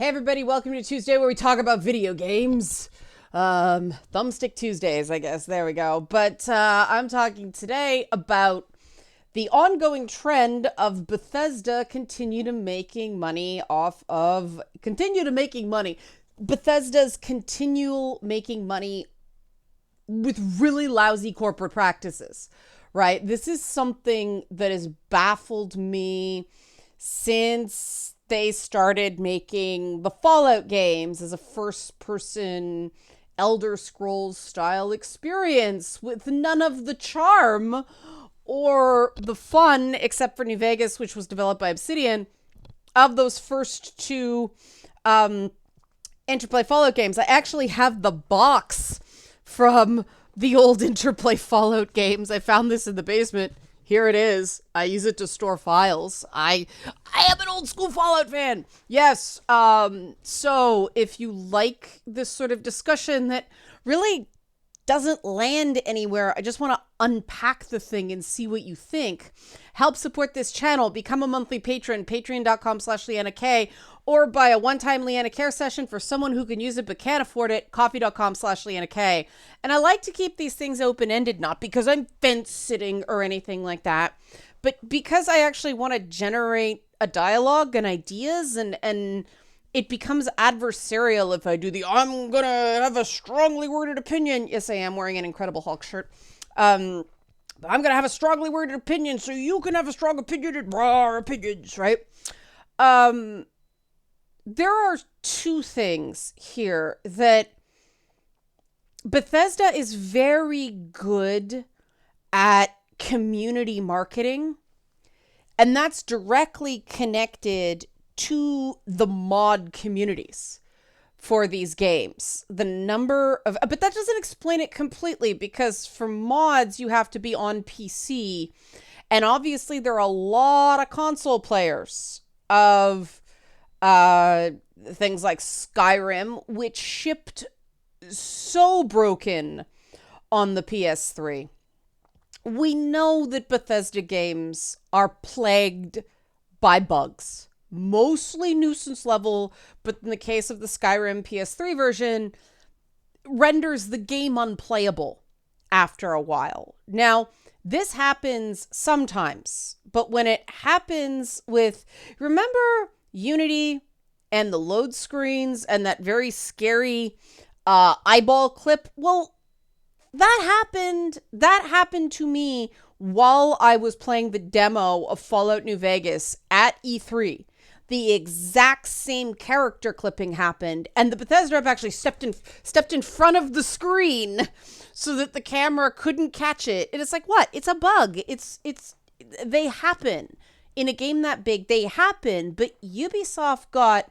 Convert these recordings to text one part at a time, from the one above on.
Hey everybody, welcome to Tuesday where we talk about video games. Thumbstick Tuesdays, I guess. There we go. But I'm talking today about the ongoing trend of Bethesda continue to making money. Bethesda's continual making money with really lousy corporate practices, right? This is something that has baffled me since they started making the Fallout games as a first-person Elder Scrolls style experience with none of the charm or the fun, except for New Vegas, which was developed by Obsidian, of those first two Interplay Fallout games. I actually have the box from the old Interplay Fallout games. I found this in the basement. Here it is. I use it to store files. I am an old school Fallout fan. Yes. So if you like this sort of discussion that really doesn't land anywhere, I just want to unpack the thing and see what you think. Help support this channel. Become a monthly patron, patreon.com/LeannaK, or buy a one-time Leanna Care session for someone who can use it but can't afford it, coffee.com/LeannaK. And I like to keep these things open-ended, not because I'm fence-sitting or anything like that, but because I actually want to generate a dialogue and ideas, and it becomes adversarial if I do I'm going to have a strongly worded opinion. Yes, I am wearing an Incredible Hulk shirt. I'm going to have a strongly worded opinion so you can have a strong opinion and raw opinions, right? There are two things here that Bethesda is very good at community marketing, and that's directly connected to the mod communities for these games. The number of, but that doesn't explain it completely, because for mods, you have to be on PC. And obviously there are a lot of console players of things like Skyrim, which shipped so broken on the PS3. We know that Bethesda games are plagued by bugs. Mostly nuisance level, but in the case of the Skyrim PS3 version, renders the game unplayable after a while. Now, this happens sometimes, but when it happens with, remember Unity and the load screens and that very scary eyeball clip? Well, that happened to me while I was playing the demo of Fallout New Vegas at E3. The exact same character clipping happened, and the Bethesda rep actually stepped in front of the screen so that the camera couldn't catch it. And it's like, what? It's a bug. They happen in a game that big. They happen, but Ubisoft got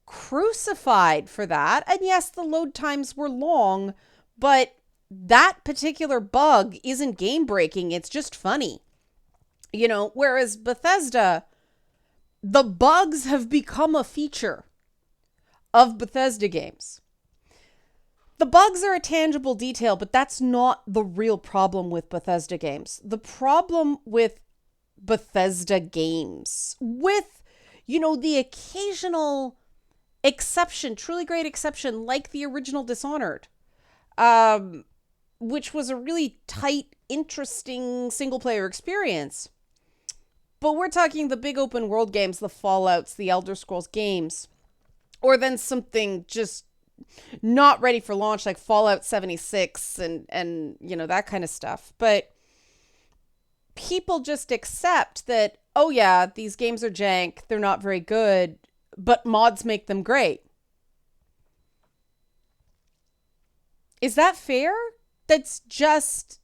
crucified for that. And yes, the load times were long, but that particular bug isn't game breaking. It's just funny, whereas Bethesda, the bugs have become a feature of Bethesda games. The bugs are a tangible detail, but that's not the real problem with Bethesda games. The problem with Bethesda games, with, the occasional exception, truly great exception, like the original Dishonored, which was a really tight, interesting single-player experience. But we're talking the big open world games, the Fallouts, the Elder Scrolls games, or then something just not ready for launch like Fallout 76 and that kind of stuff. But people just accept that, oh yeah, these games are jank, they're not very good, but mods make them great. Is that fair? That's just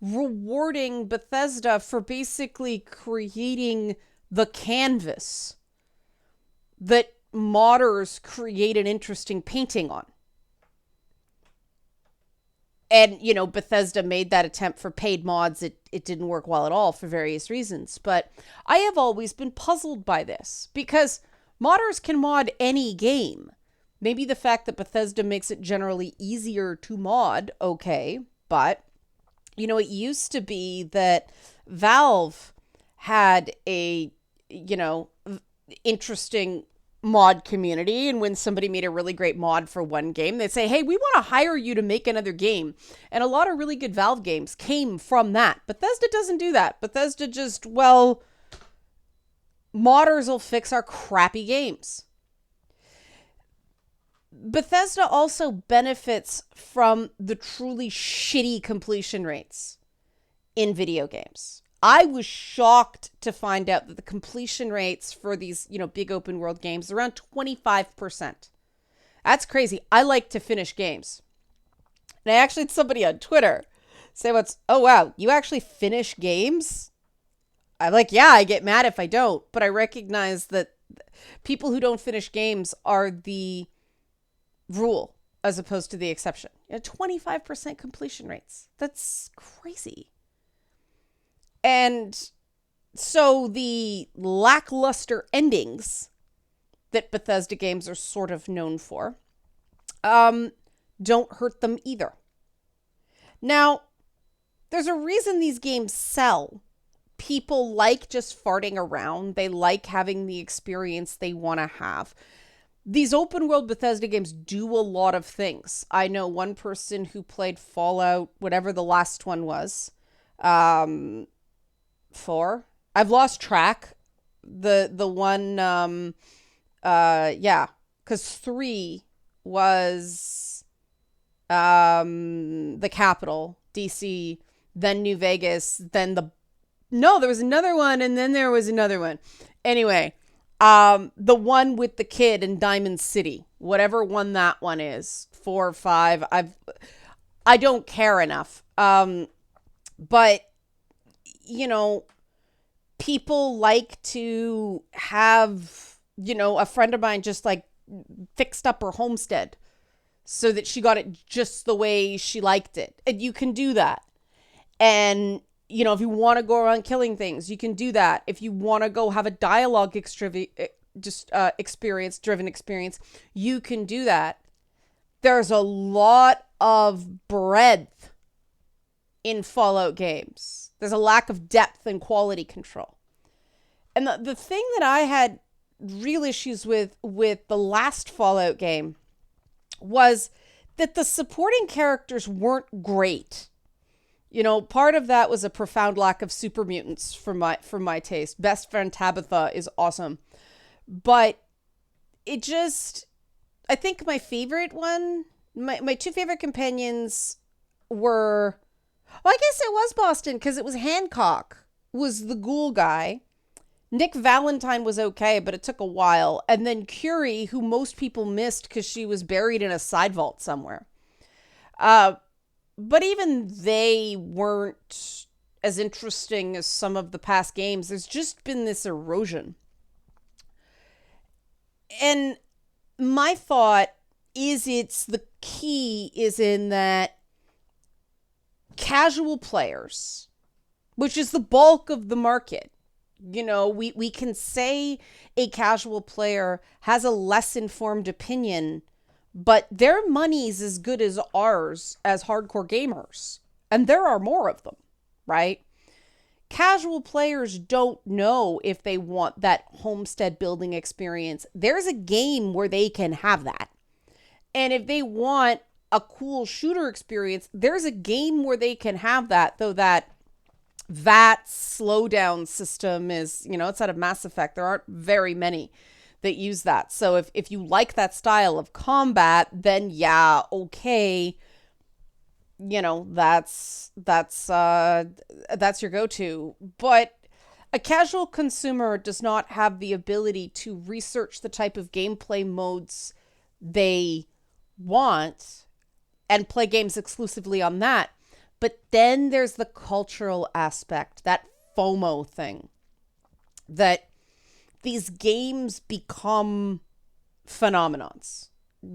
rewarding Bethesda for basically creating the canvas that modders create an interesting painting on. And, Bethesda made that attempt for paid mods. It didn't work well at all for various reasons. But I have always been puzzled by this, because modders can mod any game. Maybe the fact that Bethesda makes it generally easier to mod, okay, but it used to be that Valve had a interesting mod community. And when somebody made a really great mod for one game, they'd say, hey, we want to hire you to make another game. And a lot of really good Valve games came from that. Bethesda doesn't do that. Bethesda just, well, modders will fix our crappy games. Bethesda also benefits from the truly shitty completion rates in video games. I was shocked to find out that the completion rates for these, big open world games are around 25%. That's crazy. I like to finish games. And I actually had somebody on Twitter say, oh wow, you actually finish games? I'm like, yeah, I get mad if I don't, but I recognize that people who don't finish games are the rule as opposed to the exception. 25% completion rates. That's crazy. And so the lackluster endings that Bethesda games are sort of known for don't hurt them either. Now, there's a reason these games sell. People like just farting around. They like having the experience they want to have. These open world Bethesda games do a lot of things. I know one person who played Fallout, whatever the last one was, 4. I've lost track. The one, because 3 was the capital, DC, then New Vegas, then there was another one, and then there was another one. Anyway, the one with the kid in Diamond City, whatever one that one is, 4 or 5, I don't care enough. But people like to have, a friend of mine just like fixed up her homestead so that she got it just the way she liked it. And you can do that. And, if you want to go around killing things, you can do that. If you want to go have a dialogue driven experience, you can do that. There's a lot of breadth in Fallout games. There's a lack of depth and quality control. And the thing that I had real issues with the last Fallout game was that the supporting characters weren't great. Part of that was a profound lack of super mutants for my taste. Best friend Tabitha is awesome. But I think my favorite one, my 2 favorite companions were, well, I guess it was Boston because it was Hancock was the ghoul guy. Nick Valentine was okay, but it took a while. And then Curie, who most people missed because she was buried in a side vault somewhere. But even they weren't as interesting as some of the past games. There's just been this erosion. And my thought is the key is in that casual players, which is the bulk of the market, we can say a casual player has a less informed opinion, but their money's as good as ours as hardcore gamers. And there are more of them, right? Casual players don't know if they want that homestead building experience. There's a game where they can have that. And if they want a cool shooter experience, there's a game where they can have that, though that VAT slowdown system is, it's out of Mass Effect. There aren't very many that use that. So if you like that style of combat, then yeah, okay, that's your go-to. But a casual consumer does not have the ability to research the type of gameplay modes they want and play games exclusively on that. But then there's the cultural aspect, that FOMO thing, that these games become phenomenons.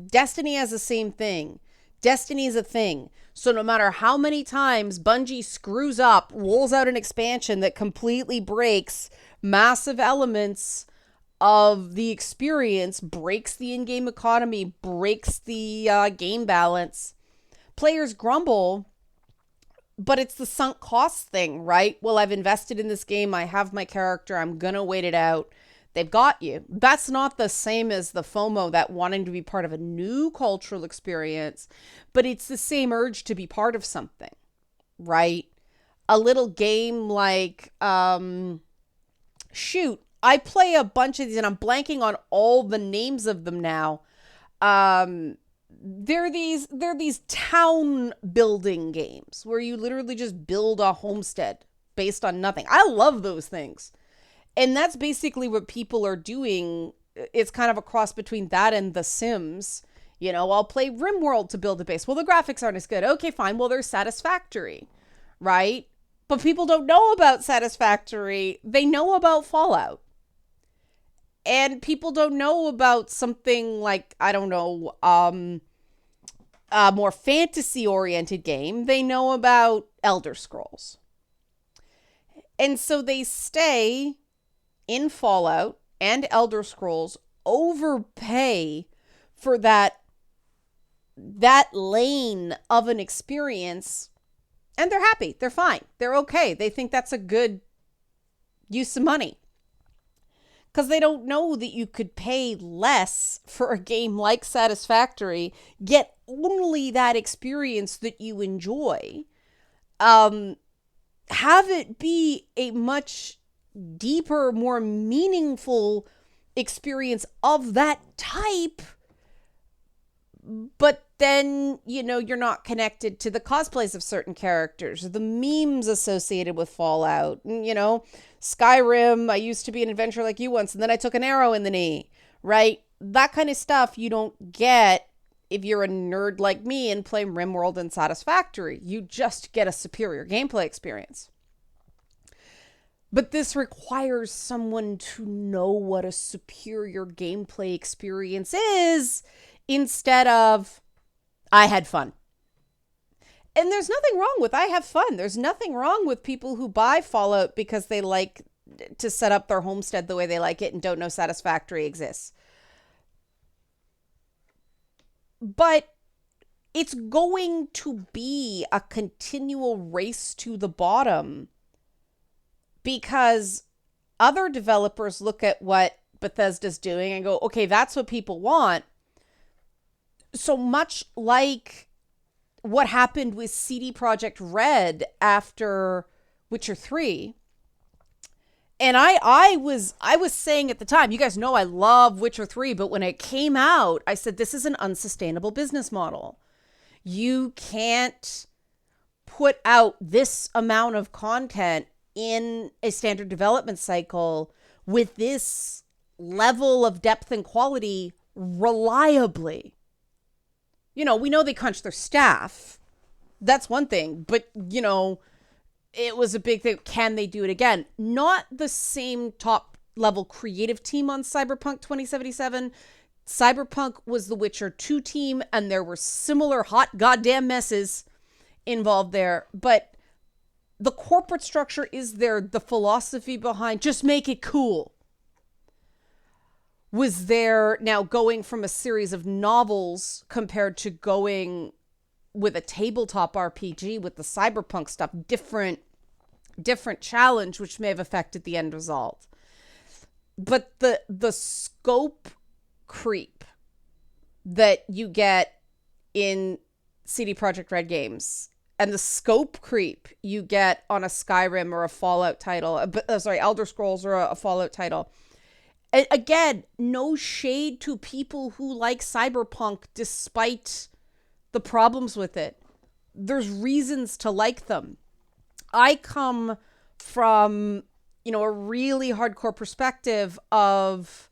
Destiny has the same thing. Destiny is a thing. So no matter how many times Bungie screws up, rolls out an expansion that completely breaks massive elements of the experience, breaks the in-game economy, breaks the game balance, players grumble. But it's the sunk cost thing, right? Well, I've invested in this game. I have my character. I'm going to wait it out. they've got you. That's not the same as the FOMO, that wanting to be part of a new cultural experience, but it's the same urge to be part of something, right? A little game like, shoot, I play a bunch of these and I'm blanking on all the names of them now. They're these town building games where you literally just build a homestead based on nothing. I love those things. And that's basically what people are doing. It's kind of a cross between that and The Sims. You know, I'll play RimWorld to build a base. Well, the graphics aren't as good. Okay, fine. Well, they're Satisfactory, right? But people don't know about Satisfactory. They know about Fallout. And people don't know about something like, I don't know, a more fantasy-oriented game. They know about Elder Scrolls. And so they stay in Fallout and Elder Scrolls, overpay for that lane of an experience, and they're happy. They're fine. They're okay. They think that's a good use of money. Because they don't know that you could pay less for a game like Satisfactory, get only that experience that you enjoy, have it be a much deeper, more meaningful experience of that type, but then, you know, you're not connected to the cosplays of certain characters, the memes associated with Fallout. You know, Skyrim, I used to be an adventurer like you once, and then I took an arrow in the knee, right? That kind of stuff you don't get if you're a nerd like me and play RimWorld and Satisfactory. You just get a superior gameplay experience. But this requires someone to know what a superior gameplay experience is, instead of, I had fun. And there's nothing wrong with I have fun. There's nothing wrong with people who buy Fallout because they like to set up their homestead the way they like it and don't know Satisfactory exists. But it's going to be a continual race to the bottom, because other developers look at what Bethesda's doing and go, okay, that's what people want. So much like what happened with CD Projekt Red after Witcher 3. And I was saying at the time, you guys know I love Witcher 3, but when it came out, I said, this is an unsustainable business model. You can't put out this amount of content in a standard development cycle with this level of depth and quality reliably. You know, we know they crunch their staff. That's one thing. But, you know, it was a big thing. Can they do it again? Not the same top level creative team on Cyberpunk 2077. Cyberpunk was the Witcher 2 team, and there were similar hot goddamn messes involved there. But the corporate structure is there. The philosophy behind just make it cool was there. Now, going from a series of novels compared to going with a tabletop RPG with the cyberpunk stuff, different challenge, which may have affected the end result. But the scope creep that you get in CD Projekt Red games, and the scope creep you get on a Skyrim or a Fallout title, Elder Scrolls or a Fallout title. Again, no shade to people who like Cyberpunk despite the problems with it. There's reasons to like them. I come from, you know, a really hardcore perspective of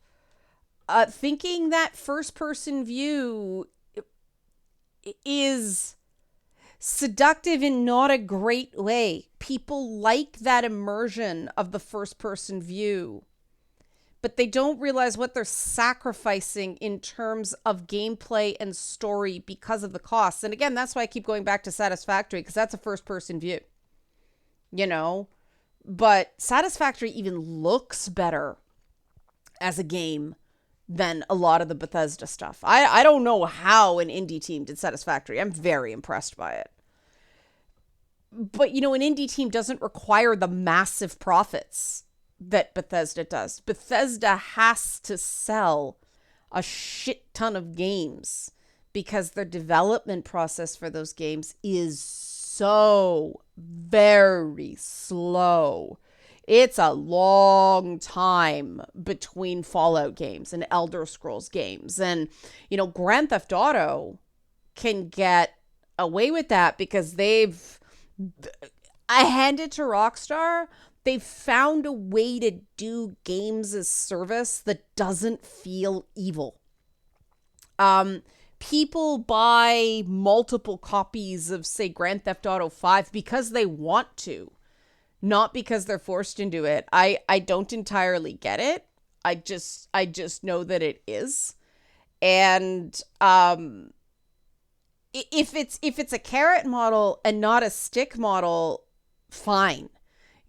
thinking that first-person view is seductive in not a great way. People like that immersion of the first-person view, but they don't realize what they're sacrificing in terms of gameplay and story because of the costs. And again, that's why I keep going back to Satisfactory, because that's a first-person view, you know? But Satisfactory even looks better as a game than a lot of the Bethesda stuff. I don't know how an indie team did Satisfactory. I'm very impressed by it. But, you know, an indie team doesn't require the massive profits that Bethesda does. Bethesda has to sell a shit ton of games because their development process for those games is so very slow. It's a long time between Fallout games and Elder Scrolls games. And, Grand Theft Auto can get away with that because I hand it to Rockstar. They've found a way to do games as service that doesn't feel evil. People buy multiple copies of, say, Grand Theft Auto 5 because they want to, not because they're forced into it. I don't entirely get it. I just know that it is. And if it's a carrot model and not a stick model, fine.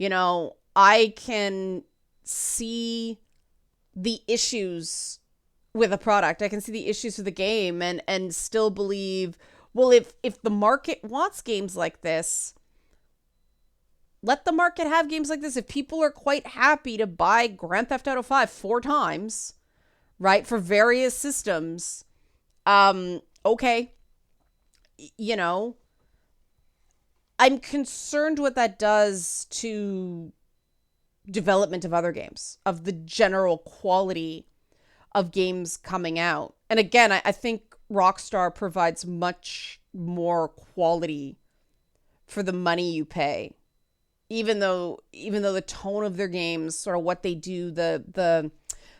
I can see the issues with a product. I can see the issues with the game and still believe, well, if the market wants games like this, let the market have games like this. If people are quite happy to buy Grand Theft Auto 5 4 times, right, for various systems, okay. I'm concerned what that does to development of other games, of the general quality of games coming out. And again, I think Rockstar provides much more quality for the money you pay. Even though the tone of their games, sort of what they do, the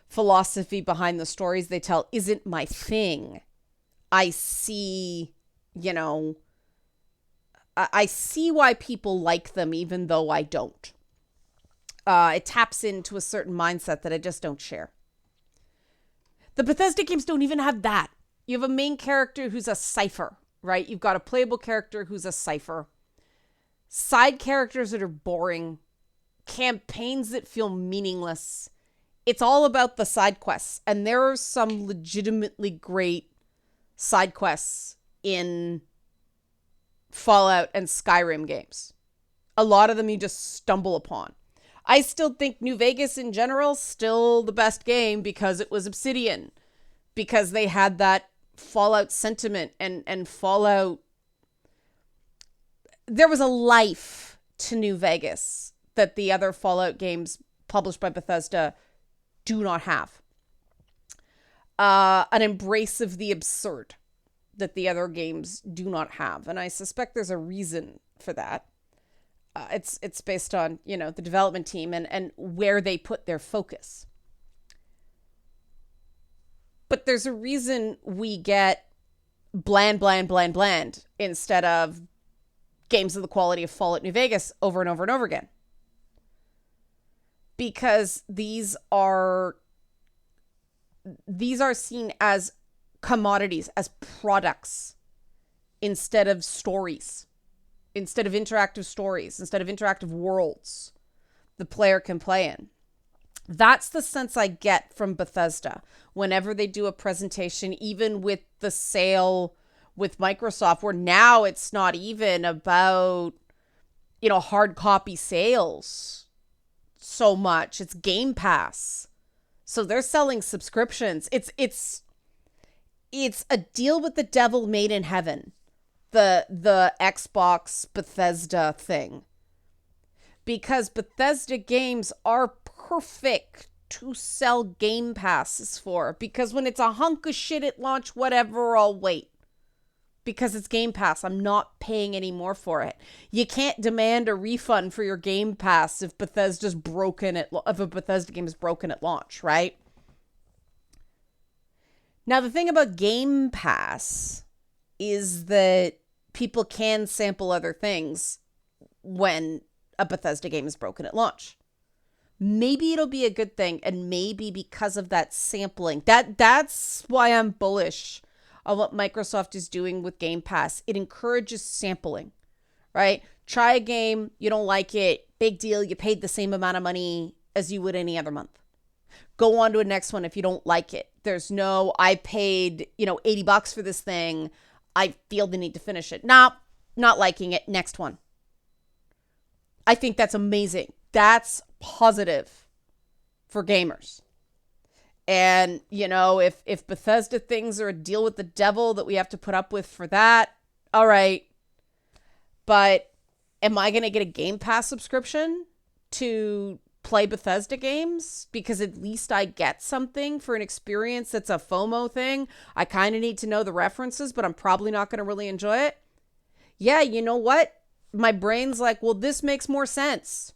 philosophy behind the stories they tell isn't my thing. I see, I see why people like them, even though I don't. It taps into a certain mindset that I just don't share. The Bethesda games don't even have that. You have a main character who's a cipher, right? You've got a playable character who's a cipher. Side characters that are boring. Campaigns that feel meaningless. It's all about the side quests. And there are some legitimately great side quests in Fallout and Skyrim games. A lot of them you just stumble upon. I still think New Vegas in general still the best game because it was Obsidian, because they had that Fallout sentiment and Fallout. There was a life to New Vegas that the other Fallout games published by Bethesda do not have. An embrace of the absurd that the other games do not have. And I suspect there's a reason for that. It's based on, the development team and where they put their focus. But there's a reason we get bland instead of games of the quality of Fallout New Vegas over and over and over again. Because these are seen as commodities, as products, instead of stories, instead of interactive stories, instead of interactive worlds the player can play in. That's the sense I get from Bethesda whenever they do a presentation, even with the sale with Microsoft, where now it's not even about, hard copy sales so much. It's Game Pass. So they're selling subscriptions. It's a deal with the devil made in heaven. The Xbox Bethesda thing. Because Bethesda games are perfect to sell Game Passes for. Because when it's a hunk of shit at launch, whatever, I'll wait. Because it's Game Pass. I'm not paying any more for it. You can't demand a refund for your Game Pass if a Bethesda game is broken at launch, right? Now, the thing about Game Pass is that people can sample other things when a Bethesda game is broken at launch. Maybe it'll be a good thing, and maybe because of that sampling, that's why I'm bullish on what Microsoft is doing with Game Pass. It encourages sampling, right? Try a game, you don't like it, big deal, you paid the same amount of money as you would any other month. Go on to a next one if you don't like it. There's no, I paid, $80 for this thing, I feel the need to finish it. Nah, not liking it, next one. I think that's amazing. That's positive. for gamers. And, you know, if Bethesda things are a deal with the devil that we have to put up with for that, all right. But am I going to get a Game Pass subscription to play Bethesda games? Because at least I get something for an experience that's a FOMO thing. I kind of need to know the references, but I'm probably not going to really enjoy it. Yeah, you know what? My brain's like, well, this makes more sense.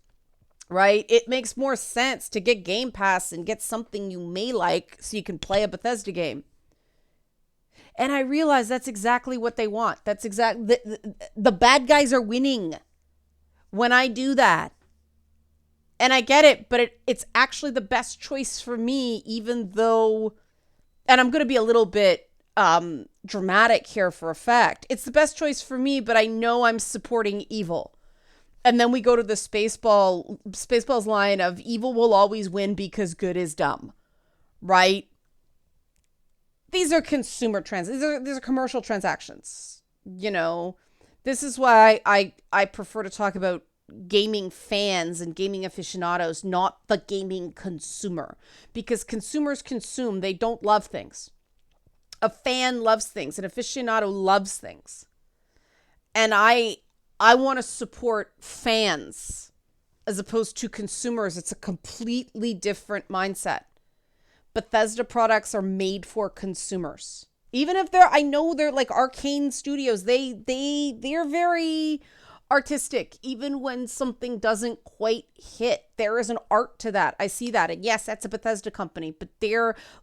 Right? It makes more sense to get Game Pass and get something you may like so you can play a Bethesda game. And I realize that's exactly what they want. That's exactly the bad guys are winning when I do that. And I get it, but it's actually the best choice for me, even though, and I'm going to be a little bit dramatic here for effect. It's the best choice for me, but I know I'm supporting evil. And then we go to the Spaceballs line of evil will always win because good is dumb, right? These are consumer these are commercial transactions. You know, this is why I prefer to talk about gaming fans and gaming aficionados, not the gaming consumer, because consumers consume, they don't love things. A fan loves things, an aficionado loves things. And I want to support fans as opposed to consumers. It's a completely different mindset. Bethesda products are made for consumers. Even if I know they're like Arcane Studios, they're very artistic. Even when something doesn't quite hit, there is an art to that. I see that. And yes, that's a Bethesda company, but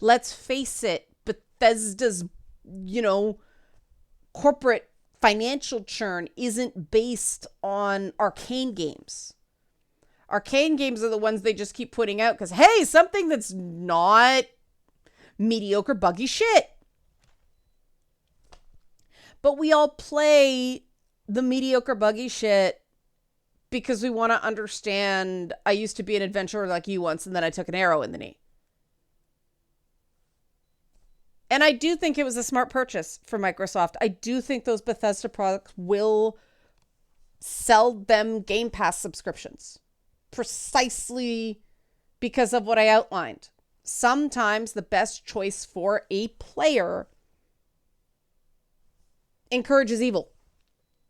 let's face it, Bethesda's, you know, corporate financial churn isn't based on Arcane games. Arcane games are the ones they just keep putting out because, hey, something that's not mediocre, buggy shit. But we all play the mediocre, buggy shit because we want to understand, I used to be an adventurer like you once, and then I took an arrow in the knee. And I do think it was a smart purchase for Microsoft. I do think those Bethesda products will sell them Game Pass subscriptions precisely because of what I outlined. Sometimes the best choice for a player encourages evil,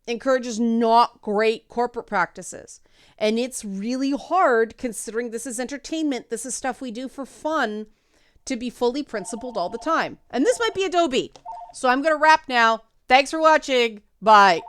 encourages not great corporate practices. And it's really hard, considering this is entertainment, this is stuff we do for fun, to be fully principled all the time. And this might be Adobe. So I'm going to wrap now. Thanks for watching. Bye.